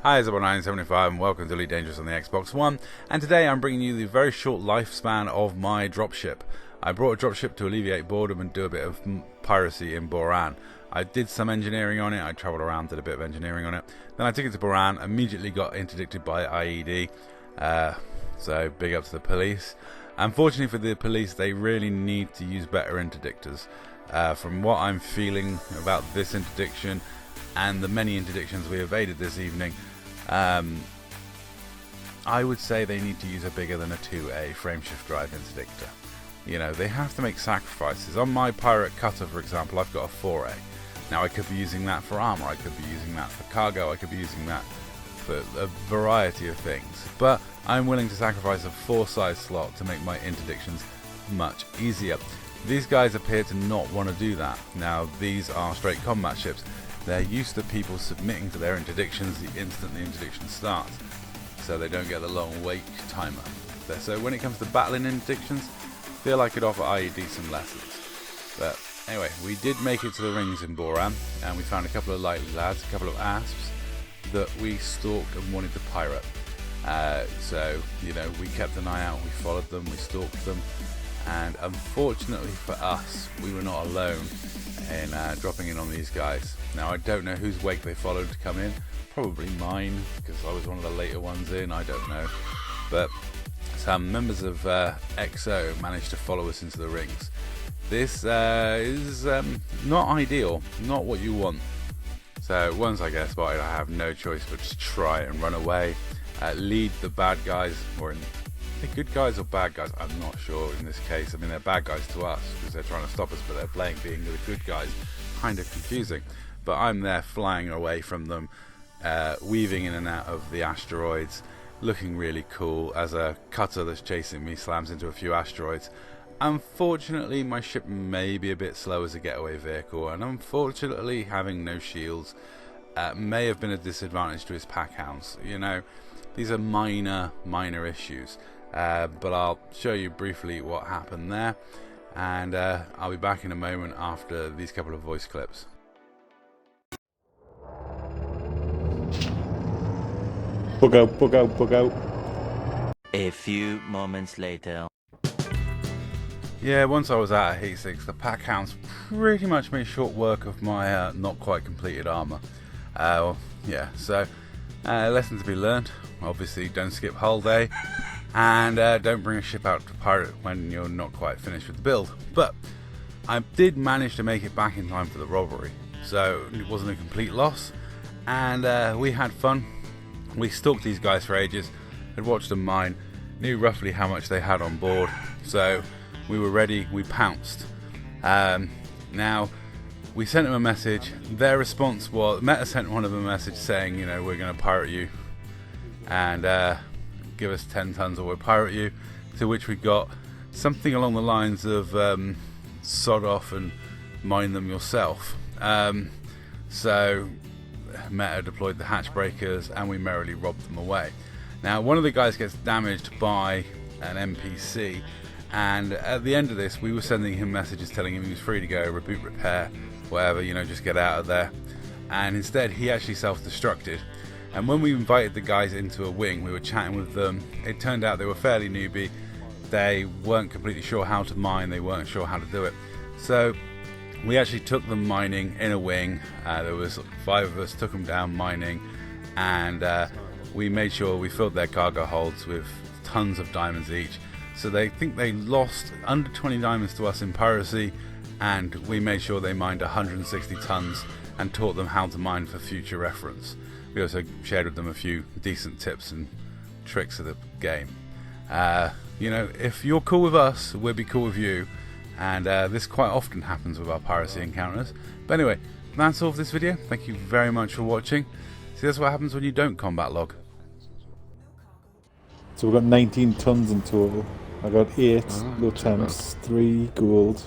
Hi, it's Boran and welcome to Elite Dangerous on the Xbox One, and today I'm bringing you the very short lifespan of my dropship. I brought a dropship to alleviate boredom and do a bit of piracy in Boran. I did some engineering on it, I travelled around, did a bit of engineering on it, then I took it to Boran, immediately got interdicted by IED, so big up to the police. Unfortunately for the police, they really need to use better interdictors. From what I'm feeling about this interdiction and the many interdictions we evaded this evening, I would say they need to use a bigger than a 2A frameshift drive interdictor. You know, they have to make sacrifices. On my pirate cutter, for example, I've got a 4A. Now I could be using that for armor, I could be using that for cargo, I could be using that for a variety of things. But I'm willing to sacrifice a 4-size slot to make my interdictions much easier. These guys appear to not want to do that. Now these are straight combat ships. They're used to people submitting to their interdictions the instant the interdiction starts, so they don't get the long wait timer. So when it comes to battling interdictions, I feel I could offer IED some lessons. But anyway, we did make it to the rings in Boran, and we found a couple of likely lads, a couple of asps that we stalked and wanted to pirate. So, you know, we kept an eye out, we followed them, we stalked them, and unfortunately for us, we were not alone in dropping in on these guys. Now I don't know whose wake they followed to come in, probably mine, because I was one of the later ones in, I don't know. But some members of XO managed to follow us into the rings. This is not ideal, not what you want. So once I get spotted, I have no choice but to try and run away, lead the bad guys, or the good guys or bad guys, I'm not sure in this case. I mean, they're bad guys to us because they're trying to stop us, but they're playing being the good guys. Kind of confusing. But I'm there flying away from them, weaving in and out of the asteroids, looking really cool as a cutter that's chasing me slams into a few asteroids. Unfortunately, my ship may be a bit slow as a getaway vehicle, and unfortunately having no shields may have been a disadvantage to his pack hounds. You know, these are minor issues. But I'll show you briefly what happened there, and I'll be back in a moment after these couple of voice clips. Bug out, bug out, bug out. A few moments later. Yeah, once I was out of heat sinks, the pack hounds pretty much made short work of my not quite completed armor. Yeah, so lesson to be learned. Obviously, don't skip hull day. And don't bring a ship out to pirate when you're not quite finished with the build. But I did manage to make it back in time for the robbery, so it wasn't a complete loss, and we had fun. We stalked these guys for ages, had watched them mine, knew roughly how much they had on board, so we were ready, we pounced. Now, we sent them a message. Their response was, Meta sent one of them a message saying, you know, we're going to pirate you, and give us 10 tons or we'll pirate you, to which we got something along the lines of sod off and mine them yourself. So Meta deployed the hatch breakers and we merrily robbed them away. Now one of the guys gets damaged by an NPC, and at the end of this we were sending him messages telling him he was free to go, reboot, repair, whatever, you know, just get out of there, and instead he actually self-destructed. And when we invited the guys into a wing, we were chatting with them. It turned out they were fairly newbie. They weren't completely sure how to mine. They weren't sure how to do it. So we actually took them mining in a wing. There was 5 of us, took them down mining, and we made sure we filled their cargo holds with tons of diamonds each. So they think they lost under 20 diamonds to us in piracy, and we made sure they mined 160 tons and taught them how to mine for future reference. We also shared with them a few decent tips and tricks of the game. You know, if you're cool with us, we'll be cool with you, and this quite often happens with our piracy encounters. But anyway, that's all for this video. Thank you very much for watching. See, that's what happens when you don't combat log. So we've got 19 tons in total. I got 8 low temps, 3 gold,